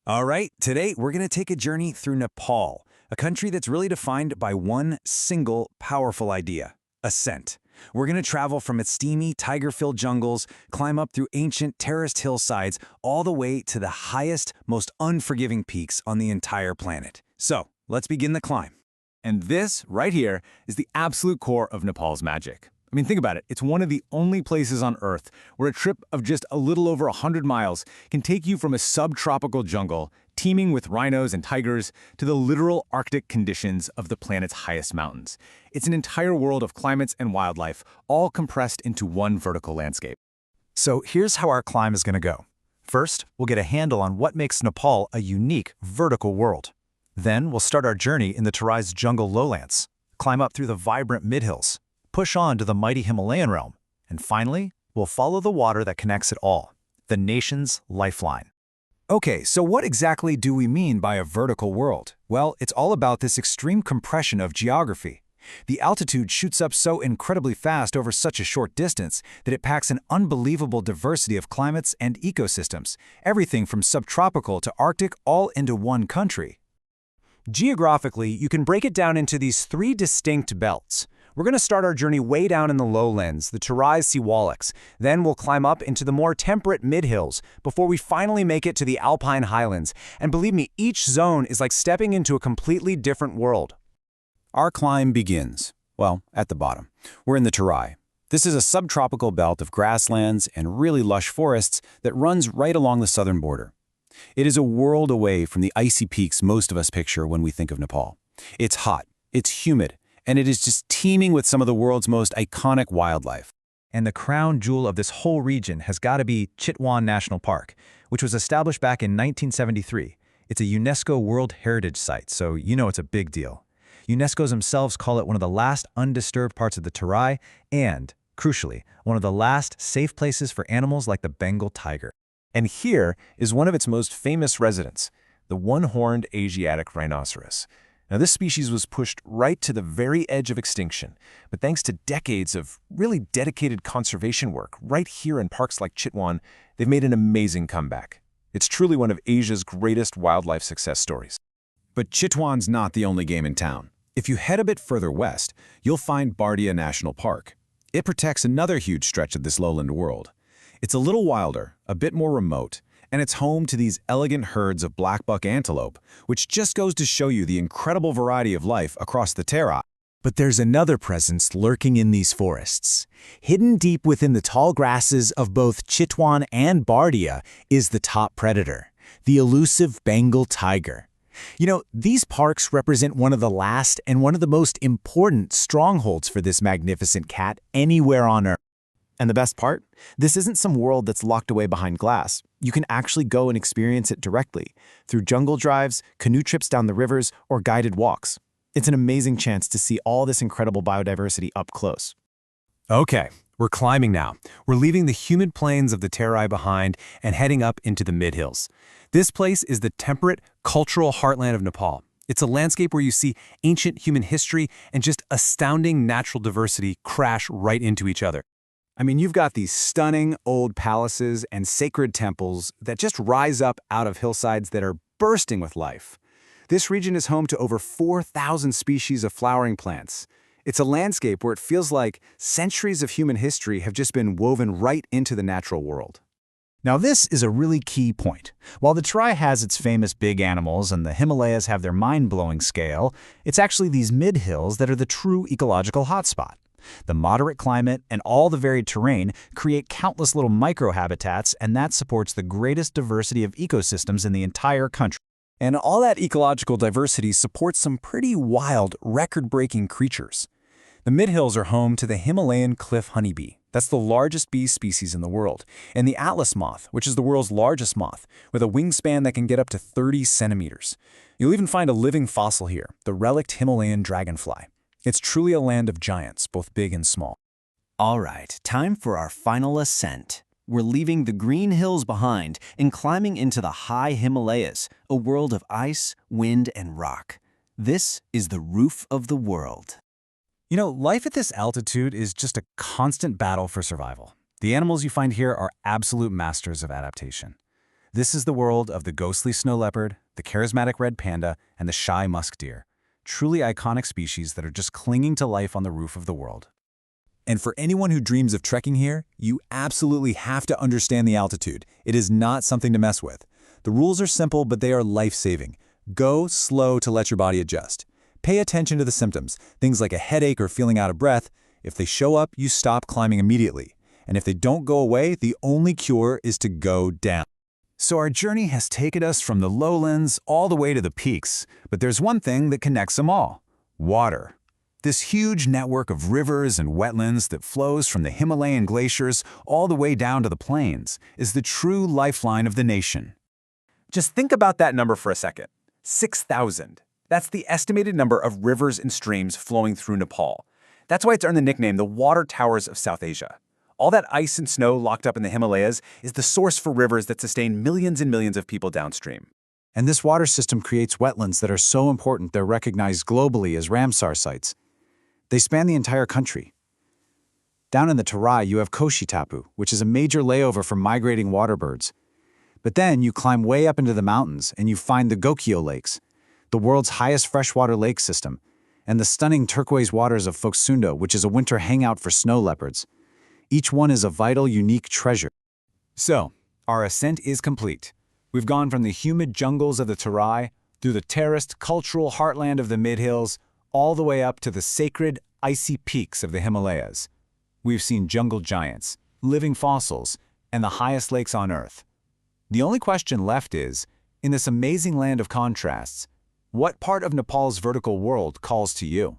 All right, today we're going to take a journey through Nepal, a country that's really defined by one single powerful idea: ascent. We're going to travel from its steamy, tiger-filled jungles, climb up through ancient, terraced hillsides, all the way to the highest, most unforgiving peaks on the entire planet. So, let's begin the climb. And this, right here, is the absolute core of Nepal's magic. I mean, think about it. It's one of the only places on Earth where a trip of just a little over 100 miles can take you from a subtropical jungle, teeming with rhinos and tigers, to the literal Arctic conditions of the planet's highest mountains. It's an entire world of climates and wildlife, all compressed into one vertical landscape. So here's how our climb is going to go. First, we'll get a handle on what makes Nepal a unique vertical world. Then we'll start our journey in the Tarai's jungle lowlands, climb up through the vibrant mid-hills, push on to the mighty Himalayan realm, and finally, we'll follow the water that connects it all, the nation's lifeline. Okay, so what exactly do we mean by a vertical world? Well, it's all about this extreme compression of geography. The altitude shoots up so incredibly fast over such a short distance that it packs an unbelievable diversity of climates and ecosystems, everything from subtropical to Arctic all into one country. Geographically, you can break it down into these three distinct belts. We're going to start our journey way down in the lowlands, the Tarai Siwaliks. Then we'll climb up into the more temperate mid-hills before we finally make it to the Alpine highlands. And believe me, each zone is like stepping into a completely different world. Our climb begins, well, at the bottom. We're in the Tarai. This is a subtropical belt of grasslands and really lush forests that runs right along the southern border. It is a world away from the icy peaks most of us picture when we think of Nepal. It's hot, it's humid, and it is just teeming with some of the world's most iconic wildlife. And the crown jewel of this whole region has got to be Chitwan National Park, which was established back in 1973. It's a UNESCO World Heritage Site, so you know it's a big deal. UNESCO's themselves call it one of the last undisturbed parts of the Tarai and, crucially, one of the last safe places for animals like the Bengal tiger. And here is one of its most famous residents, the one-horned Asiatic rhinoceros. Now, this species was pushed right to the very edge of extinction, but thanks to decades of really dedicated conservation work right here in parks like Chitwan, they've made an amazing comeback. It's truly one of Asia's greatest wildlife success stories. But Chitwan's not the only game in town. If you head a bit further west, you'll find Bardia National Park. It protects another huge stretch of this lowland world. It's a little wilder, a bit more remote, and it's home to these elegant herds of blackbuck antelope, which just goes to show you the incredible variety of life across the Tarai. But there's another presence lurking in these forests. Hidden deep within the tall grasses of both Chitwan and Bardia is the top predator, the elusive Bengal tiger. You know, these parks represent one of the last and one of the most important strongholds for this magnificent cat anywhere on Earth. And the best part? This isn't some world that's locked away behind glass. You can actually go and experience it directly, through jungle drives, canoe trips down the rivers, or guided walks. It's an amazing chance to see all this incredible biodiversity up close. Okay, we're climbing now. We're leaving the humid plains of the Tarai behind and heading up into the mid-hills. This place is the temperate, cultural heartland of Nepal. It's a landscape where you see ancient human history and just astounding natural diversity crash right into each other. I mean, you've got these stunning old palaces and sacred temples that just rise up out of hillsides that are bursting with life. This region is home to over 4,000 species of flowering plants. It's a landscape where it feels like centuries of human history have just been woven right into the natural world. Now this is a really key point. While the Tarai has its famous big animals and the Himalayas have their mind-blowing scale, it's actually these mid-hills that are the true ecological hotspot. The moderate climate and all the varied terrain create countless little microhabitats, and that supports the greatest diversity of ecosystems in the entire country. And all that ecological diversity supports some pretty wild, record-breaking creatures. The mid-hills are home to the Himalayan cliff honeybee. That's the largest bee species in the world, and the atlas moth, which is the world's largest moth, with a wingspan that can get up to 30 centimeters. You'll even find a living fossil here, the relict Himalayan dragonfly. It's truly a land of giants, both big and small. All right, time for our final ascent. We're leaving the green hills behind and climbing into the high Himalayas, a world of ice, wind, and rock. This is the roof of the world. You know, life at this altitude is just a constant battle for survival. The animals you find here are absolute masters of adaptation. This is the world of the ghostly snow leopard, the charismatic red panda, and the shy musk deer. Truly iconic species that are just clinging to life on the roof of the world. And for anyone who dreams of trekking here, you absolutely have to understand the altitude. It is not something to mess with. The rules are simple, but they are life-saving. Go slow to let your body adjust. Pay attention to the symptoms, things like a headache or feeling out of breath. If they show up, you stop climbing immediately. And if they don't go away, the only cure is to go down. So our journey has taken us from the lowlands all the way to the peaks, but there's one thing that connects them all: water. This huge network of rivers and wetlands that flows from the Himalayan glaciers all the way down to the plains is the true lifeline of the nation. Just think about that number for a second. 6,000. That's the estimated number of rivers and streams flowing through Nepal. That's why it's earned the nickname the Water Towers of South Asia. All that ice and snow locked up in the Himalayas is the source for rivers that sustain millions and millions of people downstream. And this water system creates wetlands that are so important they're recognized globally as Ramsar sites. They span the entire country. Down in the Terai, you have Koshitapu, which is a major layover for migrating waterbirds. But then you climb way up into the mountains and you find the Gokyo Lakes, the world's highest freshwater lake system, and the stunning turquoise waters of Foksundo, which is a winter hangout for snow leopards. Each one is a vital, unique treasure. So, our ascent is complete. We've gone from the humid jungles of the Terai, through the terraced, cultural heartland of the mid-hills, all the way up to the sacred, icy peaks of the Himalayas. We've seen jungle giants, living fossils, and the highest lakes on Earth. The only question left is, in this amazing land of contrasts, what part of Nepal's vertical world calls to you?